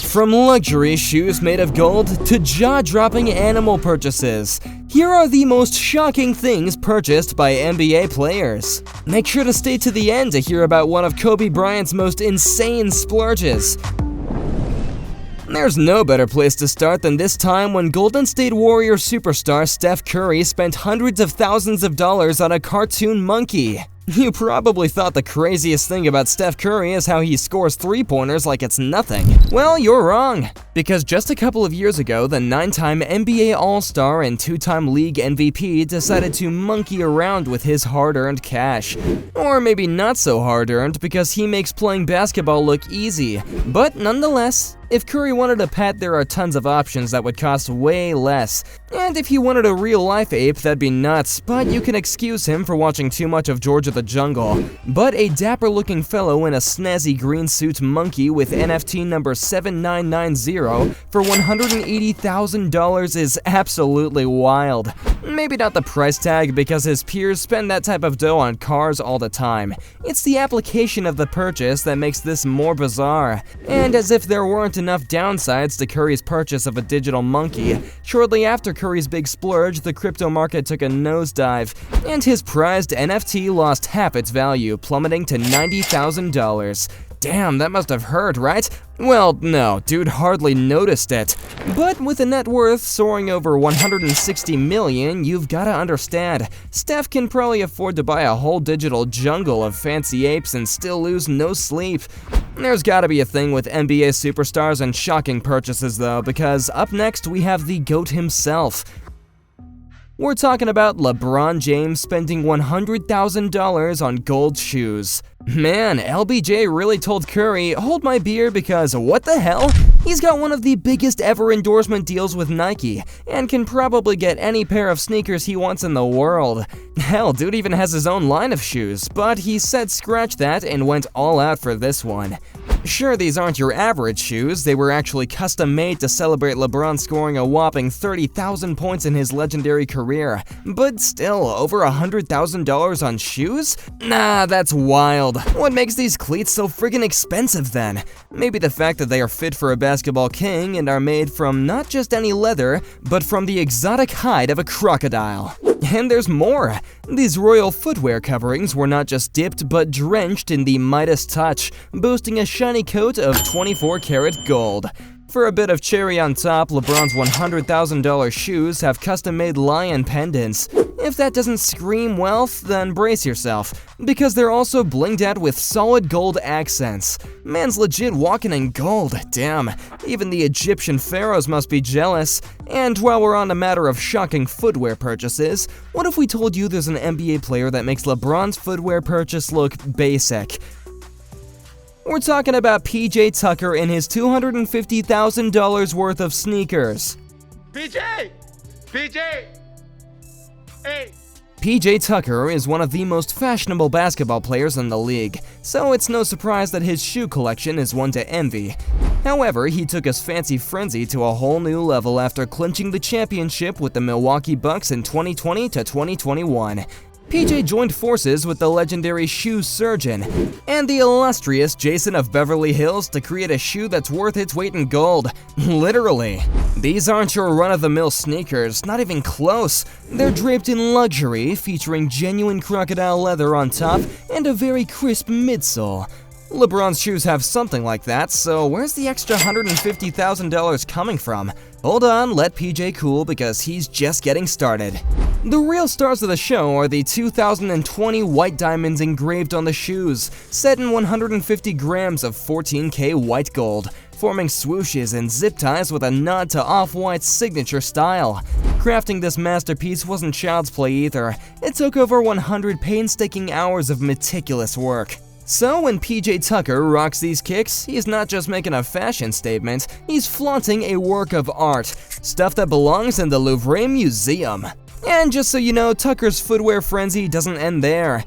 From luxury shoes made of gold to jaw-dropping animal purchases, here are the most shocking things purchased by NBA players. Make sure to stay to the end to hear about one of Kobe Bryant's most insane splurges. There's no better place to start than this time when Golden State Warriors superstar Steph Curry spent hundreds of thousands of dollars on a cartoon monkey. You probably thought the craziest thing about Steph Curry is how he scores three-pointers like it's nothing. Well, you're wrong. Because just a couple of years ago, the 9-time NBA All-Star and 2-time League MVP decided to monkey around with his hard-earned cash. Or maybe not so hard-earned because he makes playing basketball look easy. But nonetheless, if Curry wanted a pet, there are tons of options that would cost way less. And if he wanted a real-life ape, that'd be nuts, but you can excuse him for watching too much of George of the Jungle. But a dapper-looking fellow in a snazzy green suit monkey with NFT number 7990 for $180,000 is absolutely wild. Maybe not the price tag because his peers spend that type of dough on cars all the time. It's the application of the purchase that makes this more bizarre. And as if there weren't enough downsides to Curry's purchase of a digital monkey, shortly after Curry's big splurge, the crypto market took a nosedive, and his prized NFT lost half its value, plummeting to $90,000. Damn, that must have hurt, right? Well, no, dude hardly noticed it. But with a net worth soaring over $160 million, you've gotta understand, Steph can probably afford to buy a whole digital jungle of fancy apes and still lose no sleep. There's gotta be a thing with NBA superstars and shocking purchases though, because up next we have the GOAT himself. We're talking about LeBron James spending $100,000 on gold shoes. Man, LBJ really told Curry, hold my beer because what the hell? He's got one of the biggest ever endorsement deals with Nike, and can probably get any pair of sneakers he wants in the world. Hell, dude even has his own line of shoes, but he said scratch that and went all out for this one. Sure, these aren't your average shoes, they were actually custom made to celebrate LeBron scoring a whopping 30,000 points in his legendary career. But still, over $100,000 on shoes? Nah, that's wild. What makes these cleats so friggin' expensive then? Maybe the fact that they are fit for a basketball king and are made from not just any leather, but from the exotic hide of a crocodile. And there's more! These royal footwear coverings were not just dipped but drenched in the Midas touch, boasting a shiny coat of 24 karat gold. For a bit of cherry on top, LeBron's $100,000 shoes have custom-made lion pendants. If that doesn't scream wealth, then brace yourself, because they're also blinged out with solid gold accents. Man's legit walking in gold, damn. Even the Egyptian pharaohs must be jealous. And while we're on the matter of shocking footwear purchases, what if we told you there's an NBA player that makes LeBron's footwear purchase look basic? We're talking about PJ Tucker and his $250,000 worth of sneakers. PJ! Hey! PJ Tucker is one of the most fashionable basketball players in the league, so it's no surprise that his shoe collection is one to envy. However, he took his fancy frenzy to a whole new level after clinching the championship with the Milwaukee Bucks in 2020 to 2021. PJ joined forces with the legendary shoe surgeon and the illustrious Jason of Beverly Hills to create a shoe that's worth its weight in gold. Literally. These aren't your run-of-the-mill sneakers, not even close. They're draped in luxury, featuring genuine crocodile leather on top and a very crisp midsole. LeBron's shoes have something like that, so where's the extra $150,000 coming from? Hold on, let PJ cool because he's just getting started. The real stars of the show are the 2020 white diamonds engraved on the shoes, set in 150 grams of 14K white gold, forming swooshes and zip ties with a nod to Off-White's signature style. Crafting this masterpiece wasn't child's play either. It took over 100 painstaking hours of meticulous work. So when PJ Tucker rocks these kicks, he's not just making a fashion statement, he's flaunting a work of art, stuff that belongs in the Louvre Museum. And just so you know, Tucker's footwear frenzy doesn't end there.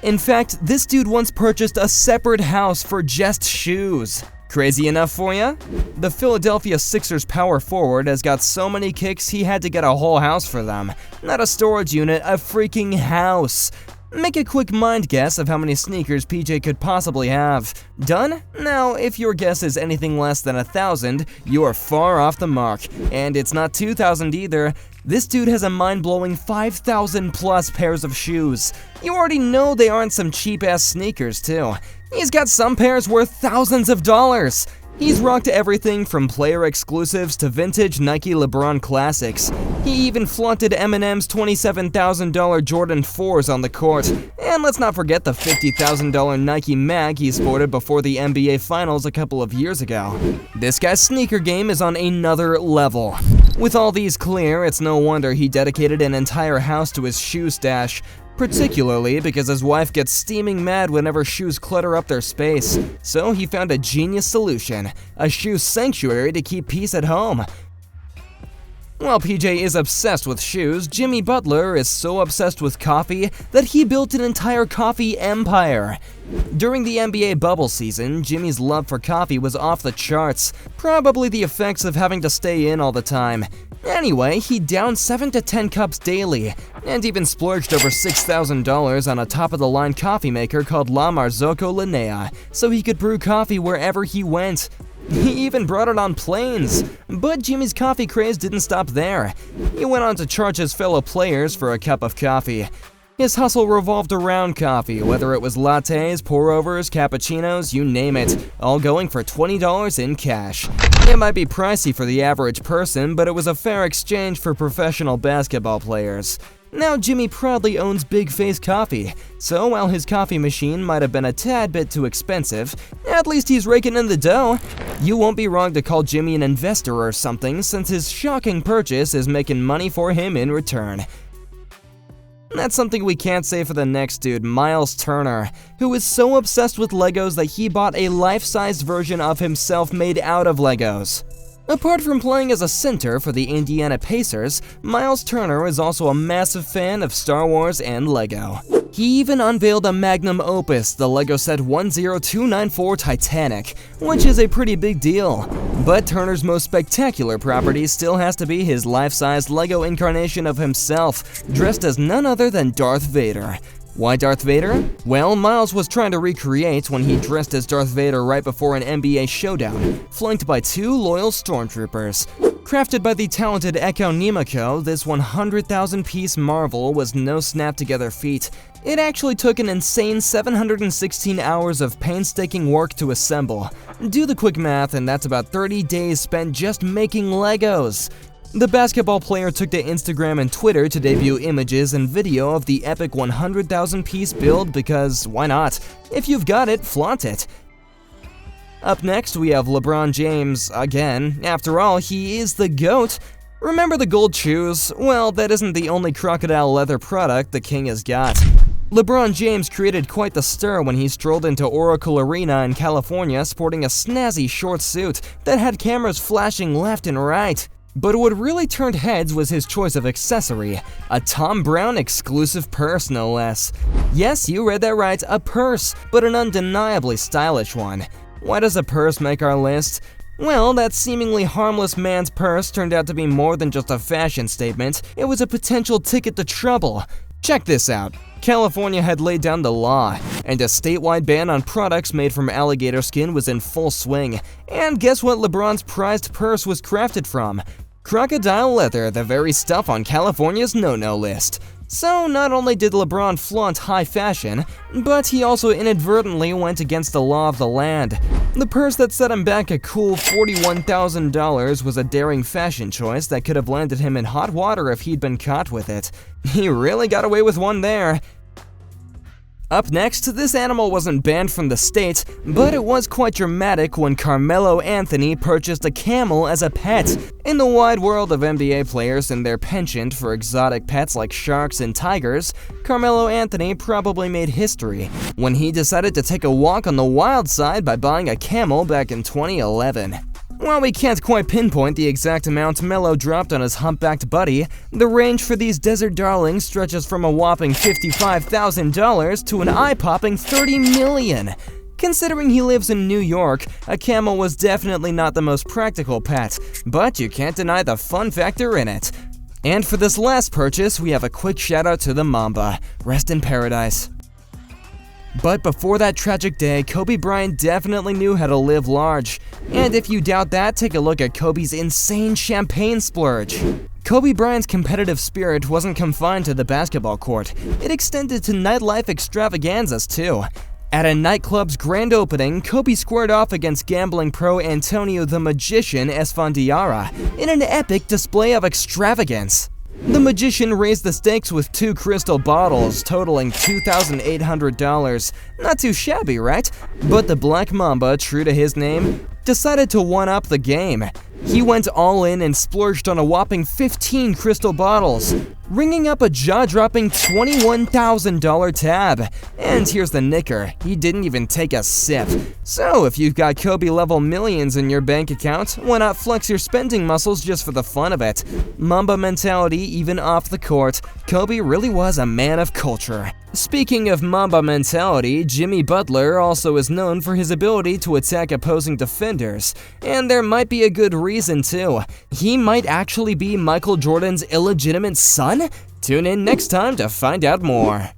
In fact, this dude once purchased a separate house for just shoes. Crazy enough for ya? The Philadelphia Sixers power forward has got so many kicks he had to get a whole house for them. Not a storage unit, a freaking house. Make a quick mind guess of how many sneakers PJ could possibly have. Done? Now, if your guess is anything less than 1,000, you are far off the mark. And it's not 2,000 either. This dude has a mind-blowing 5,000 plus pairs of shoes. You already know they aren't some cheap-ass sneakers, too. He's got some pairs worth thousands of dollars. He's rocked everything from player exclusives to vintage Nike LeBron classics. He even flaunted Eminem's $27,000 Jordan 4s on the court. And let's not forget the $50,000 Nike Mag he sported before the NBA Finals a couple of years ago. This guy's sneaker game is on another level. With all these clear, it's no wonder he dedicated an entire house to his shoe stash. Particularly because his wife gets steaming mad whenever shoes clutter up their space. So he found a genius solution, a shoe sanctuary to keep peace at home. While PJ is obsessed with shoes, Jimmy Butler is so obsessed with coffee that he built an entire coffee empire. During the NBA bubble season, Jimmy's love for coffee was off the charts, probably the effects of having to stay in all the time. Anyway, he downed 7 to 10 cups daily, and even splurged over $6,000 on a top-of-the-line coffee maker called La Marzocco Linea, so he could brew coffee wherever he went. He even brought it on planes. But Jimmy's coffee craze didn't stop there. He went on to charge his fellow players for a cup of coffee. His hustle revolved around coffee, whether it was lattes, pour-overs, cappuccinos, you name it, all going for $20 in cash. It might be pricey for the average person, but it was a fair exchange for professional basketball players. Now Jimmy proudly owns Big Face Coffee, so while his coffee machine might have been a tad bit too expensive, at least he's raking in the dough. You won't be wrong to call Jimmy an investor or something, since his shocking purchase is making money for him in return. That's something we can't say for the next dude, Miles Turner, who is so obsessed with Legos that he bought a life-sized version of himself made out of Legos. Apart from playing as a center for the Indiana Pacers, Miles Turner is also a massive fan of Star Wars and Lego. He even unveiled a magnum opus, the Lego Set 10294 Titanic, which is a pretty big deal. But Turner's most spectacular property still has to be his life-sized Lego incarnation of himself, dressed as none other than Darth Vader. Why Darth Vader? Well, Miles was trying to recreate when he dressed as Darth Vader right before an NBA showdown, flanked by 2 loyal stormtroopers. Crafted by the talented Echo Nemiko, this 100,000-piece marvel was no snap-together feat. It actually took an insane 716 hours of painstaking work to assemble. Do the quick math, and that's about 30 days spent just making Legos. The basketball player took to Instagram and Twitter to debut images and video of the epic 100,000-piece build because why not? If you've got it, flaunt it. Up next, we have LeBron James again. After all, he is the GOAT. Remember the gold shoes? Well, that isn't the only crocodile leather product the king has got. LeBron James created quite the stir when he strolled into Oracle Arena in California sporting a snazzy short suit that had cameras flashing left and right. But what really turned heads was his choice of accessory, a Thom Browne exclusive purse no less. Yes, you read that right, a purse, but an undeniably stylish one. Why does a purse make our list? Well, that seemingly harmless man's purse turned out to be more than just a fashion statement, it was a potential ticket to trouble. Check this out. California had laid down the law, and a statewide ban on products made from alligator skin was in full swing. And guess what LeBron's prized purse was crafted from? Crocodile leather, the very stuff on California's no-no list. So not only did LeBron flaunt high fashion, but he also inadvertently went against the law of the land. The purse that set him back a cool $41,000 was a daring fashion choice that could have landed him in hot water if he'd been caught with it. He really got away with one there. Up next, this animal wasn't banned from the state, but it was quite dramatic when Carmelo Anthony purchased a camel as a pet. In the wide world of NBA players and their penchant for exotic pets like sharks and tigers, Carmelo Anthony probably made history when he decided to take a walk on the wild side by buying a camel back in 2011. While we can't quite pinpoint the exact amount Melo dropped on his humpbacked buddy, the range for these desert darlings stretches from a whopping $55,000 to an eye-popping $30 million. Considering he lives in New York, a camel was definitely not the most practical pet, but you can't deny the fun factor in it. And for this last purchase, we have a quick shout out to the Mamba. Rest in paradise. But before that tragic day, Kobe Bryant definitely knew how to live large. And if you doubt that, take a look at Kobe's insane champagne splurge. Kobe Bryant's competitive spirit wasn't confined to the basketball court. It extended to nightlife extravaganzas too. At a nightclub's grand opening, Kobe squared off against gambling pro Antonio the Magician Esfandiara in an epic display of extravagance. The magician raised the stakes with 2 crystal bottles, totaling $2,800. Not too shabby, right? But the Black Mamba, true to his name, decided to one-up the game. He went all in and splurged on a whopping 15 crystal bottles, ringing up a jaw-dropping $21,000 tab. And here's the nicker, he didn't even take a sip. So if you've got Kobe-level millions in your bank account, why not flex your spending muscles just for the fun of it? Mamba mentality even off the court, Kobe really was a man of culture. Speaking of Mamba mentality, Jimmy Butler also is known for his ability to attack opposing defenders, and there might be a good reason too. He might actually be Michael Jordan's illegitimate son? Tune in next time to find out more.